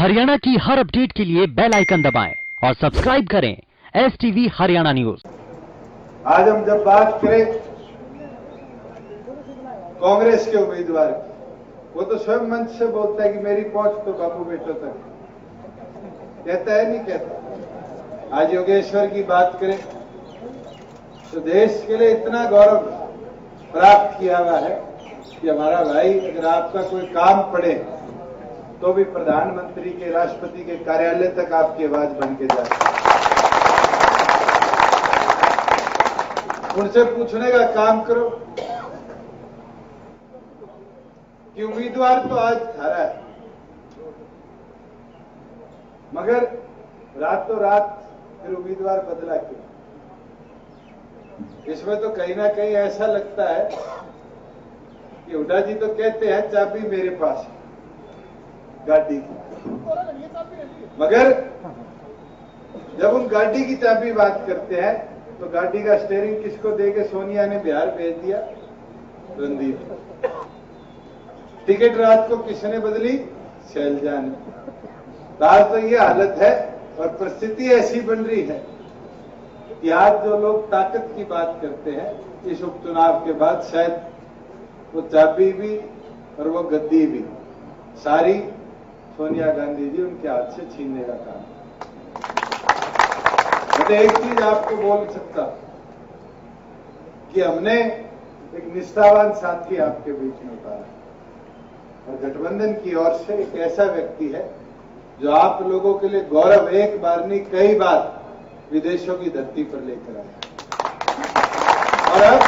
हरियाणा की हर अपडेट के लिए बेल आइकन दबाएं और सब्सक्राइब करें STV हरियाणा न्यूज। आज हम जब बात करें कांग्रेस के उम्मीदवार की, वो तो स्वयं मंच से बोलता है कि मेरी पहुंच तो बापू बेटों तक, कहता है नहीं कहता। आज योगेश्वर की बात करें तो देश के लिए इतना गौरव प्राप्त किया हुआ है कि हमारा भाई, अगर आपका कोई काम पड़े तो भी प्रधानमंत्री के, राष्ट्रपति के कार्यालय तक आपकी आवाज बन के जाती है। उनसे पूछने का काम करो कि उम्मीदवार तो आज खड़ा है, मगर रातों रात फिर उम्मीदवार बदला क्यों? इसमें तो कहीं ना कहीं ऐसा लगता है कि हुड्डा जी तो कहते हैं चाबी मेरे पास है गाड़ी की, मगर जब उन गाड़ी की चाबी बात करते हैं तो गाड़ी का स्टीयरिंग किसको देके सोनिया ने बिहार भेज दिया? रणदीप। टिकट रात को किसने बदली? शैलजा ने। तो आज तो ये हालत है और परिस्थिति ऐसी बन रही है कि आज जो लोग ताकत की बात करते हैं, इस उपचुनाव के बाद शायद वो चाबी भी और वो गद्दी भी सारी सोनिया गांधी जी उनके हाथ से छीनने का काम। मैं एक चीज आपको बोल सकता कि हमने एक निष्ठावान साथी आपके बीच में उतारा और गठबंधन की ओर से एक ऐसा व्यक्ति है जो आप लोगों के लिए गौरव एक बार नहीं कई बार विदेशों की धरती पर लेकर आया। और अब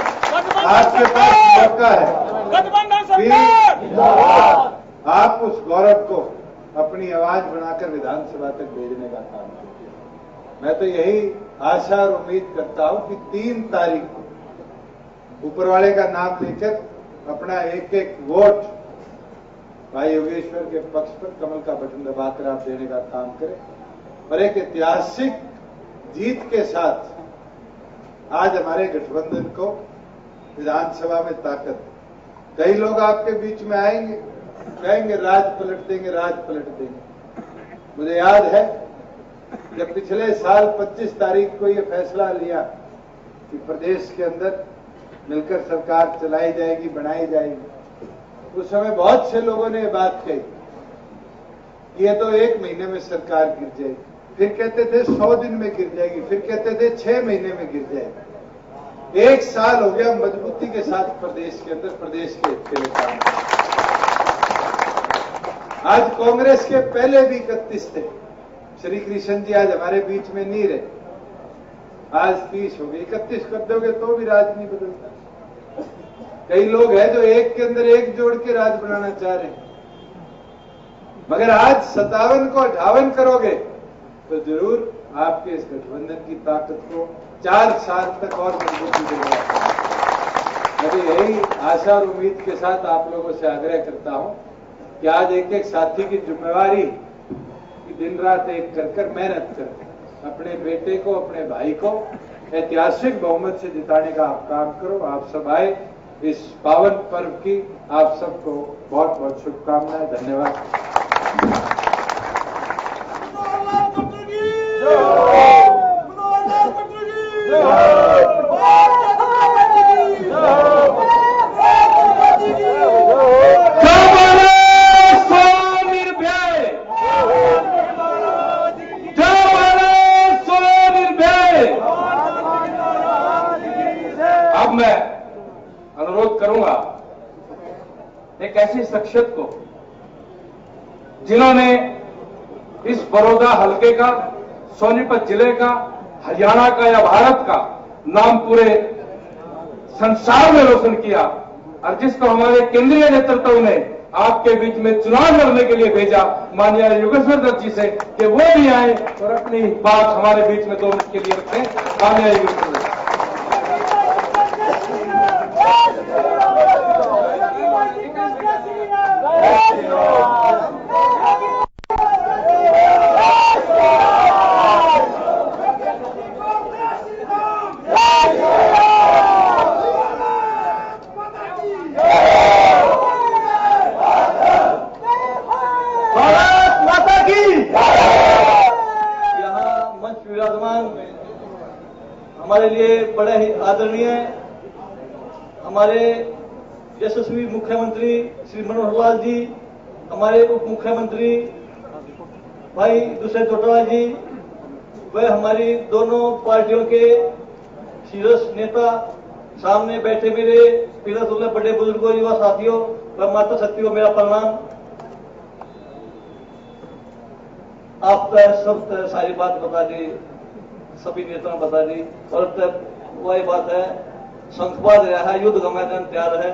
आपके पास मौका है आप उस गौरव को अपनी आवाज बनाकर विधानसभा तक भेजने का काम कीजिए। मैं तो यही आशा और उम्मीद करता हूं कि 3 तारीख को ऊपर वाले का नाम लेकर अपना एक एक वोट भाई योगेश्वर के पक्ष पर कमल का बटन दबाकर आप देने का काम करें और एक ऐतिहासिक जीत के साथ आज हमारे गठबंधन को विधानसभा में ताकत। कई लोग आपके बीच में आएंगे, कहेंगे राज पलट देंगे, राज पलट देंगे। मुझे याद है जब पिछले साल 25 तारीख को यह फैसला लिया कि प्रदेश के अंदर मिलकर सरकार चलाई जाएगी, बनाई जाएगी, उस समय बहुत से लोगों ने बात कही कि यह तो 1 महीने में सरकार गिर जाएगी, फिर कहते थे 100 दिन में गिर जाएगी, फिर कहते थे 6 महीने में गिर जाएगी। 1 साल हो गया मजबूती के साथ प्रदेश के अंदर प्रदेश के हित के लिए काम। आज कांग्रेस के पहले भी 31 थे, श्री कृष्ण जी आज हमारे बीच में नहीं रहे, आज 30 हो गए। 31 कर दोगे तो भी राज नहीं बदलता। कई लोग हैं जो एक के अंदर एक जोड़ के राज बनाना चाह रहे हैं, मगर आज 57 को 58 करोगे तो जरूर आपके इस गठबंधन की ताकत को 4 साल तक और मजबूती देगा। मैं तो यही आशा और उम्मीद के साथ आप लोगों से आग्रह करता हूं कि आज एक एक साथी की जिम्मेवारी कि दिन रात एक कर मेहनत कर अपने बेटे को, अपने भाई को ऐतिहासिक बहुमत से जिताने का आप काम करो। आप सब आए, इस पावन पर्व की आप सबको बहुत बहुत शुभकामनाएं। धन्यवाद। अब मैं अनुरोध करूंगा एक ऐसी शख्सियत को जिन्होंने इस बड़ौदा हलके का, सोनीपत जिले का, हरियाणा का या भारत का नाम पूरे संसार में रोशन किया और जिसको हमारे केंद्रीय नेतृत्व ने आपके बीच में चुनाव लड़ने के लिए भेजा, माननीय योगेश्वर दत्त जी से कि वो भी आए और अपनी बात हमारे बीच में 2 मिनट के लिए रखें। माननीय योगेश्वर दत्त भारत माता की हमारे लिए बड़े ही आदरणीय हमारे यशस्वी मुख्यमंत्री श्री मनोहर लाल जी, हमारे उप मुख्यमंत्री भाई दुष्यंत चौटाला जी, वे हमारी दोनों पार्टियों के शीर्ष नेता, सामने बैठे मेरे पीड़ा दुर्लभ बड़े बुजुर्गों, युवा साथियों व माता शक्तियों, मेरा प्रणाम। आप सब सारी बात बता दी, सभी नेताओं ने बता दी, और तब वही बात है, शंखपात रहा है, युद्ध का मैदान तैयार है।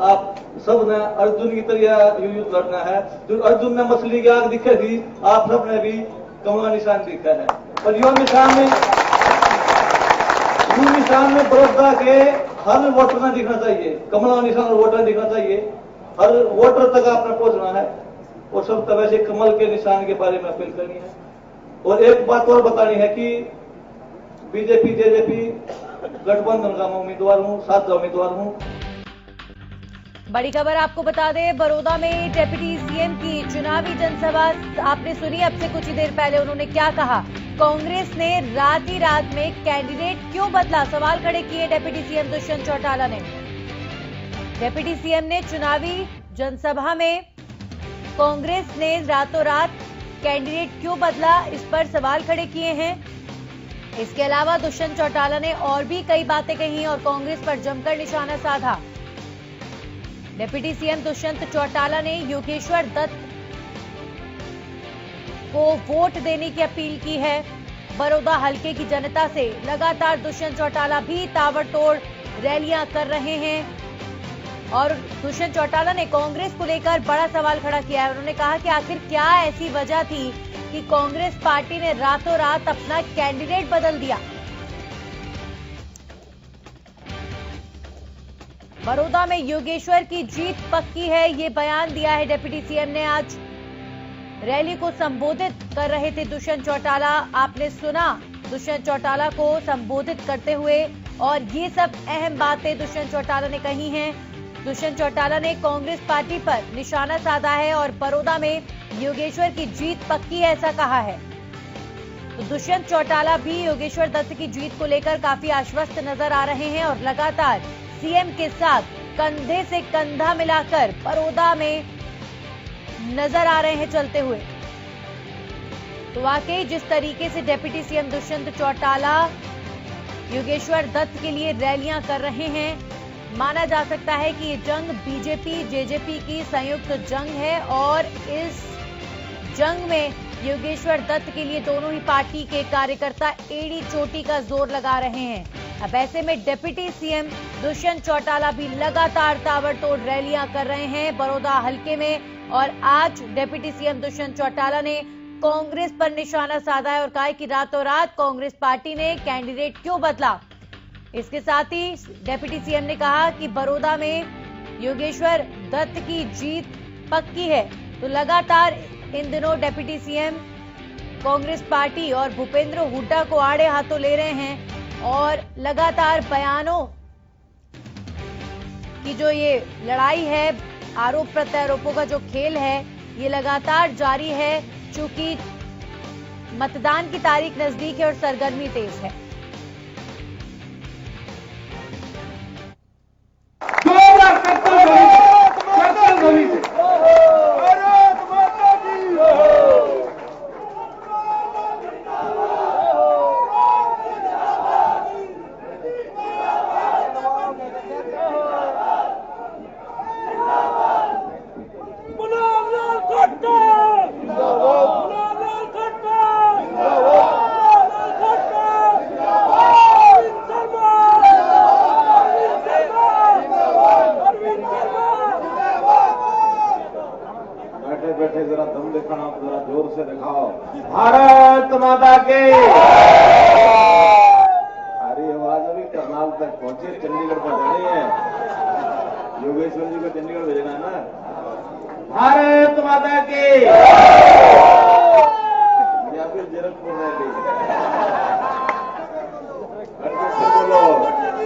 आप सब ने अर्जुन की तरह युद्ध लड़ना है। जो अर्जुन ने मछली की आग दिखे थी, आप सब ने भी कमला निशान दिखा है, और यो निशान में बड़ौदा के हर वोटर ने दिखना चाहिए, कमला निशान और वोटर दिखना चाहिए, हर वोटर तक आपने पहुंचना है, और सब तरह से कमल के निशान के बारे में अपील करनी है। और एक बात और बतानी है कि बीजेपी जेजेपी गठबंधन का मैं उम्मीदवार हूं, साझा उम्मीदवार हूं। बड़ी खबर आपको बता दें, बड़ौदा में डेप्यूटी सीएम की चुनावी जनसभा आपने सुनी अब से कुछ ही देर पहले। उन्होंने क्या कहा? कांग्रेस ने रात ही रात में कैंडिडेट क्यों बदला, सवाल खड़े किए डेप्यूटी सीएम दुष्यंत चौटाला ने। डेप्यूटी सीएम ने चुनावी जनसभा में कांग्रेस ने रातों रात कैंडिडेट क्यों बदला, इस पर सवाल खड़े किए हैं। इसके अलावा दुष्यंत चौटाला ने और भी कई बातें कही और कांग्रेस पर जमकर निशाना साधा। डिप्टी सीएम दुष्यंत चौटाला ने योगेश्वर दत्त को वोट देने की अपील की है। बड़ौदा हलके की जनता से लगातार दुष्यंत चौटाला भी ताबड़तोड़ रैलियां कर रहे हैं, और दुष्यंत चौटाला ने कांग्रेस को लेकर बड़ा सवाल खड़ा किया है। उन्होंने कहा कि आखिर क्या ऐसी वजह थी कि कांग्रेस पार्टी ने रातों रात अपना कैंडिडेट बदल दिया। बड़ौदा में योगेश्वर की जीत पक्की है, ये बयान दिया है डिप्टी सीएम ने। आज रैली को संबोधित कर रहे थे दुष्यंत चौटाला, आपने सुना दुष्यंत चौटाला को संबोधित करते हुए, और ये सब अहम बातें दुष्यंत चौटाला ने कही हैं। दुष्यंत चौटाला ने कांग्रेस पार्टी पर निशाना साधा है और बड़ौदा में योगेश्वर की जीत पक्की है, ऐसा कहा है। तो दुष्यंत चौटाला भी योगेश्वर दत्त की जीत को लेकर काफी आश्वस्त नजर आ रहे हैं और लगातार सीएम के साथ कंधे से कंधा मिलाकर बड़ौदा में नजर आ रहे हैं चलते हुए। तो वाकई जिस तरीके से डिप्टी सीएम दुष्यंत चौटाला योगेश्वर दत्त के लिए रैलियां कर रहे हैं, माना जा सकता है कि ये जंग बीजेपी जेजेपी की संयुक्त जंग है, और इस जंग में योगेश्वर दत्त के लिए दोनों ही पार्टी के कार्यकर्ता एड़ी चोटी का जोर लगा रहे हैं। अब ऐसे में डिप्टी सीएम दुष्यंत चौटाला भी लगातार ताबड़तोड़ रैलियां कर रहे हैं बड़ौदा हलके में, और आज डिप्टी सीएम दुष्यंत चौटाला ने कांग्रेस पर निशाना साधा है और कहा है कि रातों रात कांग्रेस पार्टी ने कैंडिडेट क्यों बदला। इसके साथ ही डिप्टी सीएम ने कहा कि बड़ौदा में योगेश्वर दत्त की जीत पक्की है। तो लगातार इन दिनों डिप्टी सीएम कांग्रेस पार्टी और भूपेंद्र हुड्डा को आड़े हाथों ले रहे हैं, और लगातार बयानों की जो ये लड़ाई है, आरोप प्रत्यारोपों का जो खेल है, ये लगातार जारी है। चूंकि मतदान की तारीख नजदीक है और सरगर्मी तेज है। बैठे जरा दम दिखाना, जरा जोर से दिखाओ। भारत माता की। अरे आवाज अभी करनाल तक पहुंचे, चंडीगढ़ पहुंचानी है। योगेश्वर जी को चंडीगढ़ भेजना है ना। भारत माता की, या फिर जीरकपुर रैली। बोलो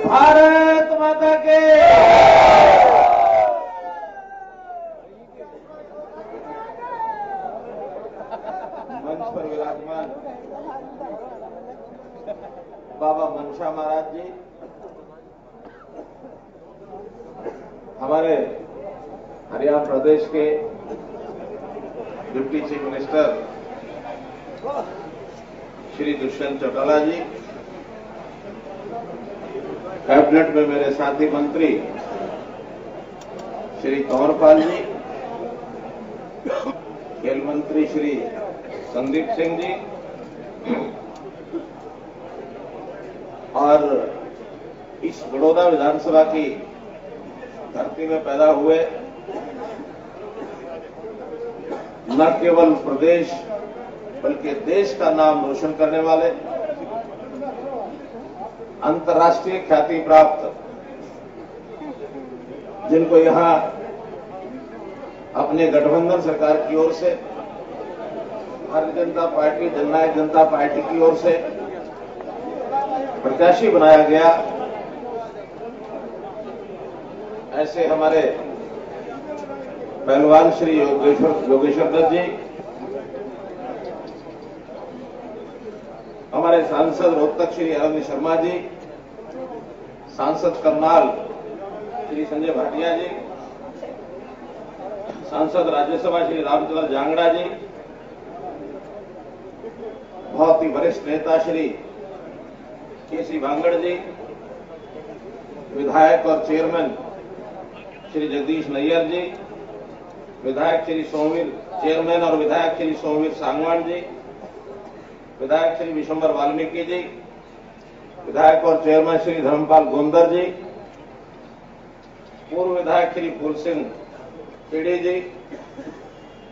भारत माता की। मंच पर विराजमान बाबा मनशा महाराज जी, हमारे हरियाणा प्रदेश के deputy chief minister Shri Dushyant Chautala ji, cabinet में मेरे साथी मंत्री श्री कंवरपाल जी, खेल मंत्री श्री संदीप सिंह जी और इस बड़ौदा विधानसभा की धरती में पैदा हुए न केवल प्रदेश बल्कि देश का नाम रोशन करने वाले, अंतर्राष्ट्रीय ख्याति प्राप्त, जिनको यहां अपने गठबंधन सरकार की ओर से, भारतीय जनता पार्टी, जननायक जनता पार्टी की ओर से प्रत्याशी बनाया गया, ऐसे हमारे पहलवान श्री योगेश्वर दत्त जी, हमारे सांसद रोहतक श्री अरविंद शर्मा जी, सांसद करनाल श्री संजय भाटिया जी, सांसद राज्यसभा श्री रामचंद्र जांगड़ा जी, बहुत ही वरिष्ठ नेता श्री केसी भांगड़ जी, विधायक और चेयरमैन श्री जगदीश नैयर जी, विधायक श्री सोमवीर, चेयरमैन और विधायक श्री सोमवीर सांगवान जी, विधायक श्री विशंबर वाल्मीकि जी, विधायक और चेयरमैन श्री धर्मपाल गोंदर जी, पूर्व विधायक श्री फूल सिंह पीड़ी जी,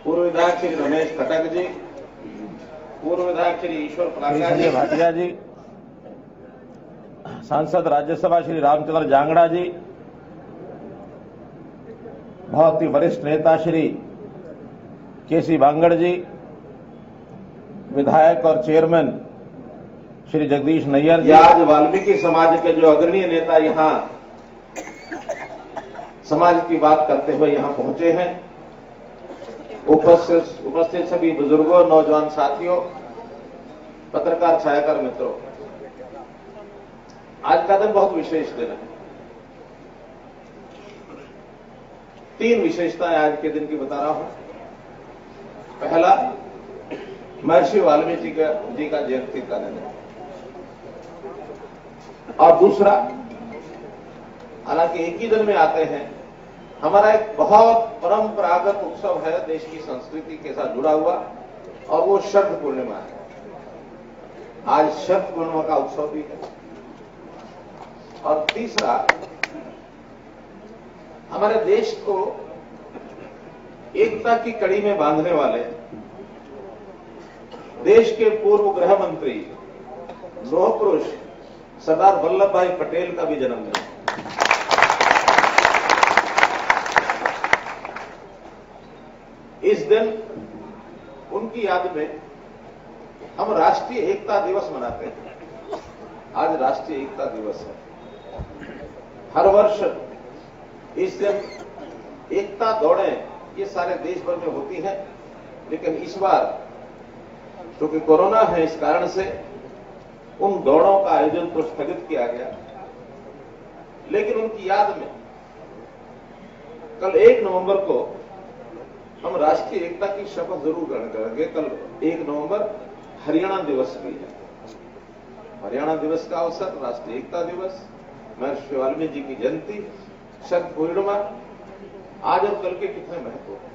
पूर्व विधायक श्री रमेश खटक जी, पूर्व विधायक श्री ईश्वर पलाका जी, भाटिया जी, सांसद राज्यसभा श्री रामचंद्र जांगड़ा जी, बहुत ही वरिष्ठ नेता श्री केसी भांगड़ जी, विधायक और चेयरमैन श्री जगदीश नैयर जी, आज वाल्मीकि समाज के जो अग्रणी नेता यहां समाज की बात करते हुए यहां पहुंचे हैं, उपस्थित सभी बुजुर्गों, नौजवान साथियों, पत्रकार छायाकार मित्रों, आज का दिन बहुत विशेष दिन है। 3 विशेषताएं आज के दिन की बता रहा हूं। पहला, महर्षि वाल्मीकि जी का जयंती का दिन है, और दूसरा, हालांकि एक ही दिन में आते हैं, हमारा एक बहुत परंपरागत उत्सव है, देश की संस्कृति के साथ जुड़ा हुआ, और वो शरद पूर्णिमा है। आज शरद पूर्णिमा का उत्सव भी है। और तीसरा, हमारे देश को एकता की कड़ी में बांधने वाले देश के पूर्व गृह मंत्री, लौह पुरुष सरदार वल्लभ भाई पटेल का भी जन्मदिन है। इस दिन उनकी याद में हम राष्ट्रीय एकता दिवस मनाते हैं। आज राष्ट्रीय एकता दिवस है। हर वर्ष इस दिन एकता दौड़ें ये सारे देश भर में होती हैं, लेकिन इस बार क्योंकि कोरोना है, इस कारण से उन दौड़ों का आयोजन तो स्थगित किया गया, लेकिन उनकी याद में कल 1 नवंबर को हम राष्ट्रीय एकता की शपथ जरूर ग्रहण करेंगे। कल 1 नवंबर हरियाणा दिवस भी है। हरियाणा दिवस का अवसर, राष्ट्रीय एकता दिवस, महर्षि वाल्मीकि जी की जयंती, शरद पूर्णिमा, आज और कल के कितने महत्व हैं।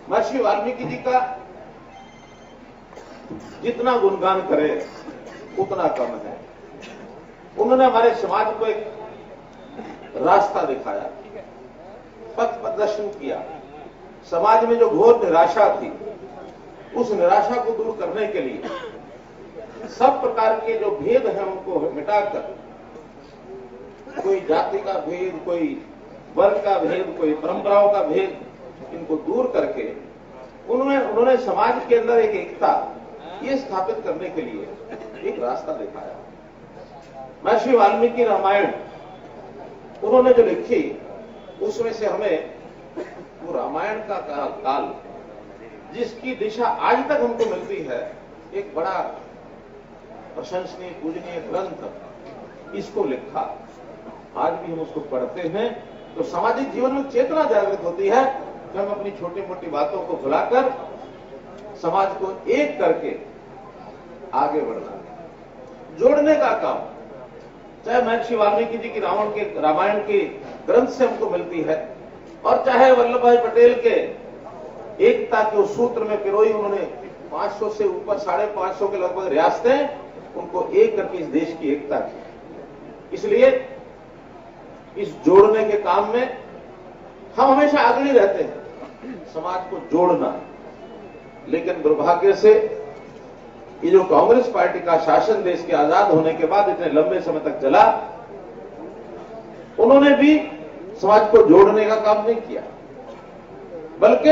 महर्षि वाल्मीकि जी का जितना गुणगान करे उतना कम है। उन्होंने हमारे समाज को एक रास्ता दिखाया, पथ प्रदर्शन किया। समाज में जो घोर निराशा थी, उस निराशा को दूर करने के लिए सब प्रकार के जो भेद हैं उनको मिटाकर, कोई जाति का भेद, कोई वर्ग का भेद, कोई परंपराओं का भेद, इनको दूर करके उन्होंने समाज के अंदर एक एकता ये स्थापित करने के लिए एक रास्ता दिखाया। महर्षि वाल्मीकि रामायण उन्होंने जो लिखी, उसमें से हमें वो रामायण का काल, जिसकी दिशा आज तक हमको मिलती है, एक बड़ा प्रशंसनीय पूजनीय ग्रंथ इसको लिखा, आज भी हम उसको पढ़ते हैं तो सामाजिक जीवन में चेतना जागृत होती है कि हम अपनी छोटी मोटी बातों को भुलाकर समाज को एक करके आगे बढ़ना, जोड़ने का काम, चाहे महर्षि वाल्मीकि जी की रामायण के ग्रंथ से हमको मिलती है और चाहे वल्लभ भाई पटेल के एकता के उस सूत्र में पिरोई उन्होंने 500 से ऊपर 550 के लगभग रियासतें उनको एक करके इस देश की एकता की। इसलिए इस जोड़ने के काम में हम हमेशा आगे रहते हैं, समाज को जोड़ना। लेकिन दुर्भाग्य से ये जो कांग्रेस पार्टी का शासन देश के आजाद होने के बाद इतने लंबे समय तक चला, उन्होंने भी समाज को जोड़ने का काम नहीं किया, बल्कि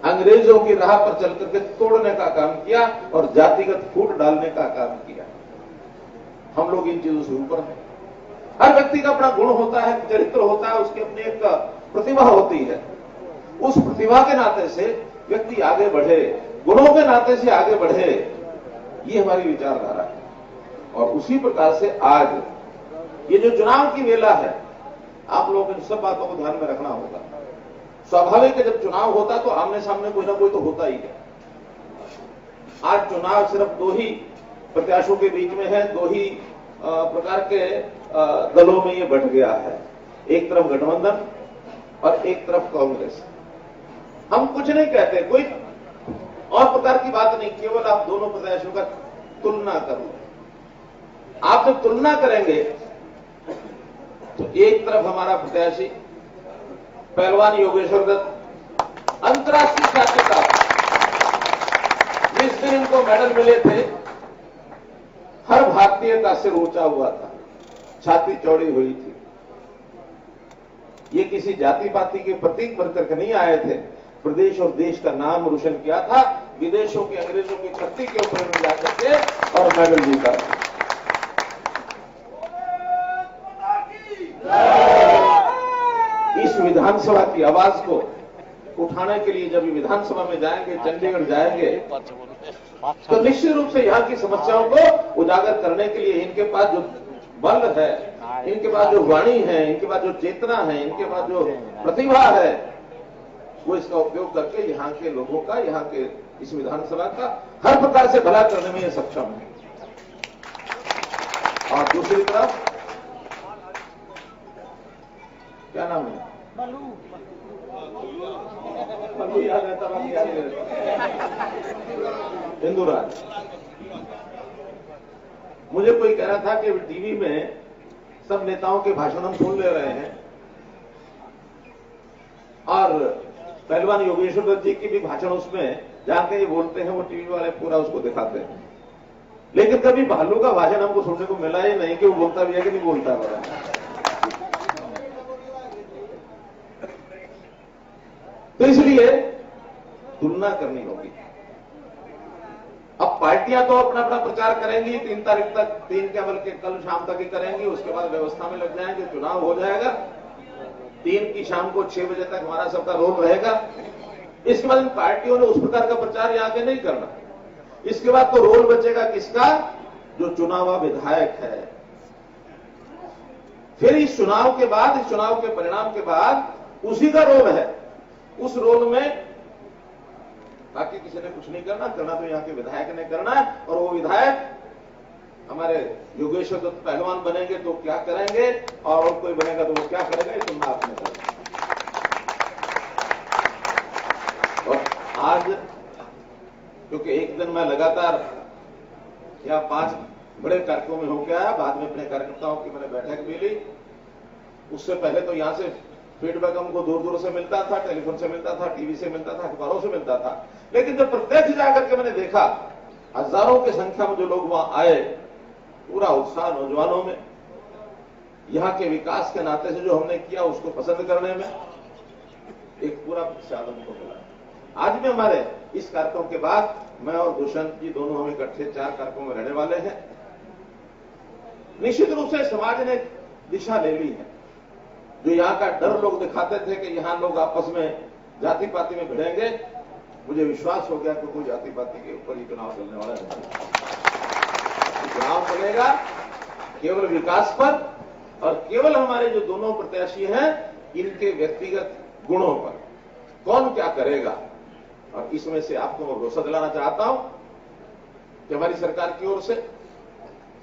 अंग्रेजों की राह पर चल करके तोड़ने का काम किया और जातिगत फूट डालने का काम किया। हम लोग इन चीजों से ऊपर हैं। हर व्यक्ति का अपना गुण होता है, चरित्र होता है, उसकी अपनी एक प्रतिभा होती है। उस प्रतिभा के नाते से व्यक्ति आगे बढ़े, गुणों के नाते से आगे बढ़े, ये हमारी विचारधारा है। और उसी प्रकार से आज ये जो चुनाव की वेला है, आप लोग इन सब बातों को ध्यान में रखना होगा। स्वाभाविक है, जब चुनाव होता तो आमने सामने कोई ना कोई तो होता ही है। आज चुनाव सिर्फ दो ही प्रत्याशियों के बीच में है, दो ही प्रकार के दलों में ये बंट गया है, एक तरफ गठबंधन और एक तरफ कांग्रेस। हम कुछ नहीं कहते, कोई और प्रकार की बात नहीं, केवल आप दोनों प्रत्याशियों का तुलना करो। आप जब तुलना करेंगे तो एक तरफ हमारा प्रत्याशी पहलवान योगेश्वर दत्त, अंतर्राष्ट्रीय ख्याति का, जिस दिन इनको मेडल मिले थे हर भारतीय का सिर ऊंचा हुआ था, छाती चौड़ी हुई थी। ये किसी जाति पाति के प्रतीक बनकर के नहीं आए थे, प्रदेश और देश का नाम रोशन किया था, विदेशों के अंग्रेजों की धरती के ऊपर जाकर के और मेडल जीता। इस विधानसभा की आवाज को उठाने के लिए जब विधानसभा में जाएंगे, चंडीगढ़ जाएंगे, तो निश्चित रूप से यहाँ की समस्याओं को उजागर करने के लिए इनके पास जो बल है, इनके पास जो वाणी है, इनके पास जो चेतना है, इनके पास जो प्रतिभा है, वो इसका उपयोग करके यहाँ के लोगों का, यहाँ के इस विधानसभा का हर प्रकार से भला करने में ये सक्षम है। और दूसरी तरफ क्या नाम है, बल्लू याद रहता, बाकी याद नहीं रहता, हिंदूराज। मुझे कोई कह रहा था कि टीवी में सब नेताओं के भाषण हम सुन ले रहे हैं और पहलवान योगेश्वर दत्त जी की भी भाषण उसमें जाके ये बोलते हैं, वो टीवी वाले पूरा उसको दिखाते हैं, लेकिन कभी भालू का भाषण हमको सुनने को मिला ही नहीं कि वो बोलता भी है कि नहीं बोलता है। तो इसलिए तुलना करनी होगी। अब पार्टियां तो अपना अपना प्रचार करेंगी, 3 तारीख तक, 3 क्या बल्कि कल शाम तक ही करेंगी, उसके बाद व्यवस्था में लग जाएंगे, चुनाव हो जाएगा। 3 की शाम को 6 बजे तक हमारा सबका रोल रहेगा। इसके बाद इन पार्टियों ने उस प्रकार का प्रचार यहाँ के नहीं करना। इसके बाद तो रोल बचेगा किसका, जो चुनावा विधायक है। फिर इस चुनाव के बाद, इस चुनाव के परिणाम के बाद उसी का रोल है। उस रोल में बाकी किसी ने कुछ नहीं करना तो यहाँ के विधायक ने करना है। और वो विधायक हमारे योगेश्वर दत्त पहलवान बनेंगे तो क्या करेंगे, और कोई बनेगा तो वो क्या करेगा, ये तुम आपने करेगा। और आज क्योंकि एक दिन मैं लगातार या 5 बड़े कार्यक्रमों में होकर आया, बाद में अपने कार्यकर्ताओं की मैंने बैठक भी ली। उससे पहले तो यहां से फीडबैक हमको दूर दूर से मिलता था, टेलीफोन से मिलता था, टीवी से मिलता था, अखबारों से मिलता था। लेकिन जब प्रत्यक्ष जाकर के मैंने देखा, हजारों की संख्या में जो लोग वहां आए, पूरा उत्साह नौजवानों में, यहाँ के विकास के नाते से जो हमने किया उसको पसंद करने में एक पूरा उत्साह हमको मिला। आज भी हमारे इस कार्यक्रम के बाद मैं और दुष्यंत जी दोनों हम इकट्ठे 4 कार्यक्रम में रहने वाले हैं। निश्चित रूप से समाज ने दिशा ले ली है। जो यहाँ का डर लोग दिखाते थे कि यहाँ लोग आपस में जाति पाति में भिड़ेंगे, मुझे विश्वास हो गया कि कोई जाति पाति के ऊपर ही चुनाव चलने वाला नहीं। चुनाव चलेगा केवल विकास पर और केवल हमारे जो दोनों प्रत्याशी हैं इनके व्यक्तिगत गुणों पर, कौन क्या करेगा। और इसमें से आपको मैं भरोसा दिलाना चाहता हूं कि हमारी सरकार की ओर से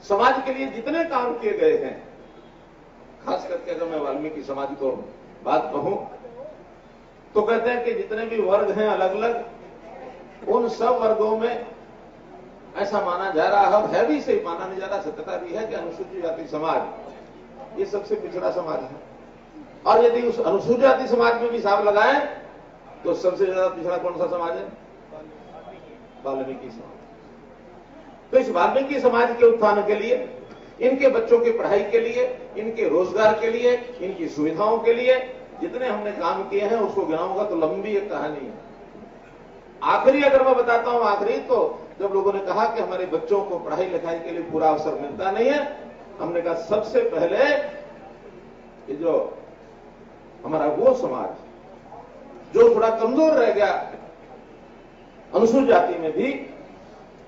समाज के लिए जितने काम किए गए हैं, खास करके अगर मैं वाल्मीकि समाज को बात कहूं तो कहते हैं कि जितने भी वर्ग हैं अलग अलग, उन सब वर्गों में ऐसा माना जा रहा है भी सही माना नहीं जा रहा, सत्यता भी है कि अनुसूचित जाति समाज ये सबसे पिछड़ा समाज है। और यदि उस अनुसूचित जाति समाज में भी हिसाब लगाएं तो सबसे ज्यादा पिछड़ा कौन सा समाज है? वाल्मीकि समाज। तो इस वाल्मीकि समाज के उत्थान के लिए, इनके बच्चों की पढ़ाई के लिए, इनके रोजगार के लिए, इनकी सुविधाओं के लिए जितने हमने काम किए हैं उसको गिनाऊंगा तो लंबी एक कहानी है। आखिरी अगर मैं बताता हूं, आखिरी तो जब लोगों ने कहा कि हमारे बच्चों को पढ़ाई लिखाई के लिए पूरा अवसर मिलता नहीं है, हमने कहा सबसे पहले ये जो हमारा वो समाज जो थोड़ा कमजोर रह गया अनुसूचित जाति में भी,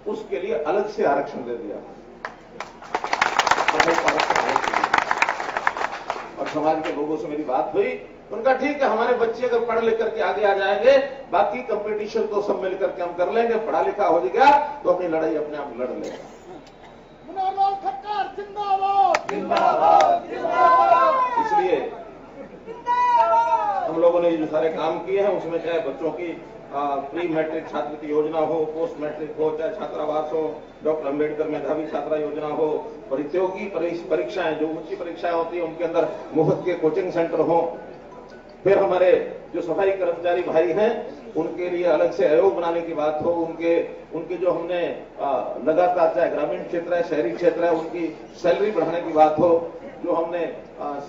उसके लिए अलग से आरक्षण दे दिया और समाज के लोगों से मेरी बात हुई, उनका ठीक है हमारे बच्चे अगर पढ़ लिख करके आगे आ जाएंगे, बाकी कंपटीशन तो सब मिलकर के हम कर लेंगे, पढ़ा लिखा हो जाएगा तो अपनी लड़ाई अपने आप लड़ लेगा। इसलिए हम लोगों ने जो सारे काम किए हैं उसमें चाहे बच्चों की प्री मैट्रिक छात्रवृत्ति योजना हो, पोस्ट मैट्रिक हो, चाहे छात्रावास हो, डॉक्टर अंबेडकर मेधावी छात्रा योजना हो, प्रतियोगी परीक्षाएं जो उच्च परीक्षाएं होती है उनके अंदर मुफ्त के कोचिंग सेंटर हो, फिर हमारे जो सफाई कर्मचारी भाई हैं उनके लिए अलग से आयोग बनाने की बात हो, उनके जो हमने लगातार चाहे ग्रामीण क्षेत्र है शहरी क्षेत्र है उनकी सैलरी बढ़ाने की बात हो, जो हमने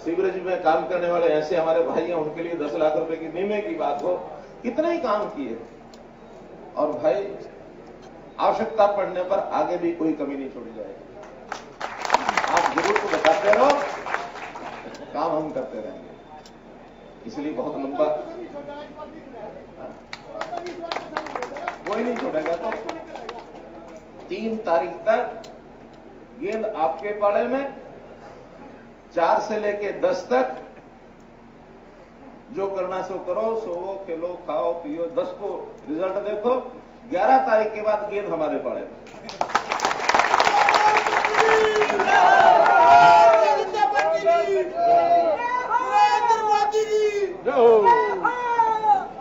सीवरेज में काम करने वाले ऐसे हमारे भाई हैं उनके लिए 10 लाख रुपए की बीमे की बात हो, कितने ही काम किए। और भाई आवश्यकता पड़ने पर आगे भी कोई कमी नहीं छोड़ी जाएगी। आप जरूर को बताते रहो, काम हम करते रहेंगे। इसलिए बहुत लंबा कोई नहीं छोड़ेगा। तो 3 तारीख तक गेंद आपके पाले में, 4 से लेके 10 तक जो करना सो करो, सोवो खेलो खाओ पियो, 10 को रिजल्ट देखो, 11 तारीख के बाद गेंद हमारे पाले में।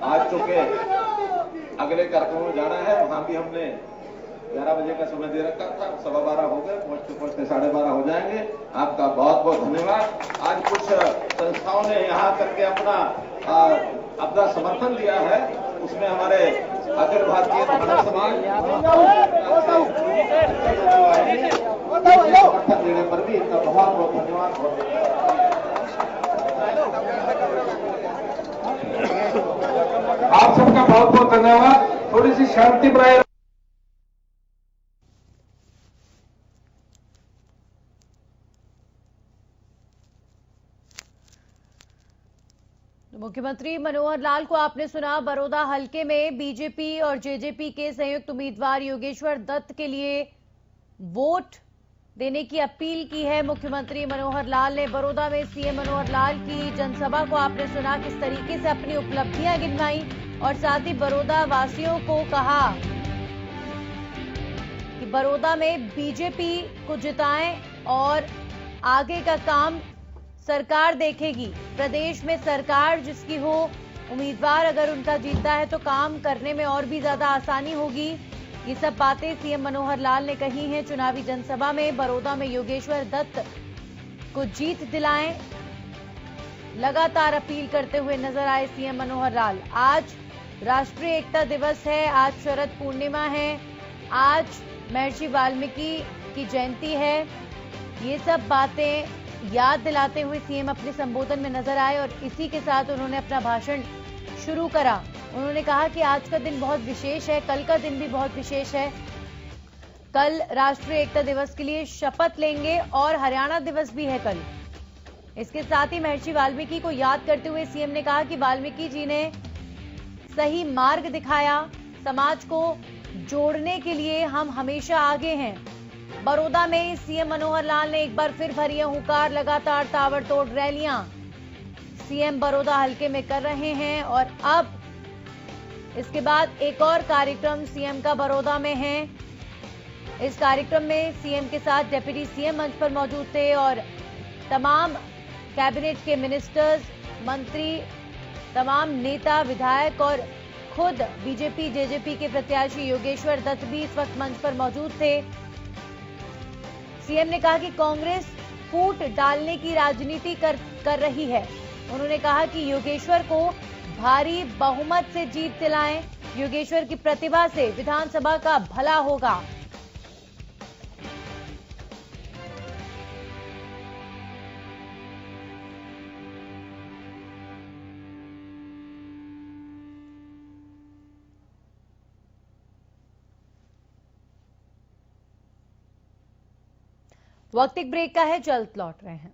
आज चुके अगले कार्यक्रम में जाना है, वहां भी हमने 11 बजे का समय दे रखा था, 12:15 हो गए, पहुंचते 12:30 हो जाएंगे। आपका बहुत बहुत धन्यवाद। आज कुछ संस्थाओं ने यहाँ करके अपना समर्थन दिया है, उसमें हमारे अखिल भारतीय ब्राह्मण समाज समर्थन देने पर भी इनका बहुत बहुत धन्यवाद। आप सबका बहुत बहुत धन्यवाद। थोड़ी सी शांति बनाए। मुख्यमंत्री मनोहर लाल को आपने सुना। बरोदा हलके में बीजेपी और जेजेपी के संयुक्त उम्मीदवार योगेश्वर दत्त के लिए वोट देने की अपील की है मुख्यमंत्री मनोहर लाल ने। बरोदा में सीएम मनोहर लाल की जनसभा को आपने सुना, किस तरीके से अपनी उपलब्धियां गिनवाई और साथ ही बरोदा वासियों को कहा कि बरोदा में बीजेपी को जिताएं और आगे का काम सरकार देखेगी। प्रदेश में सरकार जिसकी हो, उम्मीदवार अगर उनका जीतता है तो काम करने में और भी ज्यादा आसानी होगी। ये सब बातें सीएम मनोहर लाल ने कही हैं चुनावी जनसभा में। बरोदा में योगेश्वर दत्त को जीत दिलाएं, लगातार अपील करते हुए नजर आए सीएम मनोहर लाल। आज राष्ट्रीय एकता दिवस है, आज शरद पूर्णिमा है, आज महर्षि वाल्मीकि की जयंती है। ये सब बातें याद दिलाते हुए सीएम अपने संबोधन में नजर आए और इसी के साथ उन्होंने अपना भाषण शुरू करा। उन्होंने कहा कि आज का दिन बहुत विशेष है, कल का दिन भी बहुत विशेष है। कल राष्ट्रीय एकता दिवस के लिए शपथ लेंगे और हरियाणा दिवस भी है कल। इसके साथ ही महर्षि वाल्मीकि को याद करते हुए सीएम ने कहा कि वाल्मीकि जी ने सही मार्ग दिखाया, समाज को जोड़ने के लिए हम हमेशा आगे हैं। बड़ौदा में सीएम मनोहर लाल ने एक बार फिर भरी है हुंकार। लगातार ताबड़तोड़ रैलियां सीएम बड़ौदा हलके में कर रहे हैं और अब इसके बाद एक और कार्यक्रम सीएम का बड़ौदा में है। इस कार्यक्रम में सीएम के साथ डिप्टी सीएम मंच पर मौजूद थे और तमाम कैबिनेट के मिनिस्टर्स, मंत्री, तमाम नेता, विधायक और खुद बीजेपी जेजेपी के प्रत्याशी योगेश्वर दत्त भी इस वक्त मंच पर मौजूद थे। सीएम ने कहा कि कांग्रेस फूट डालने की राजनीति कर रही है। उन्होंने कहा कि योगेश्वर को भारी बहुमत से जीत दिलाएं। योगेश्वर की प्रतिभा से विधानसभा का भला होगा। वक्त एक ब्रेक का है, जल्द लौट रहे हैं।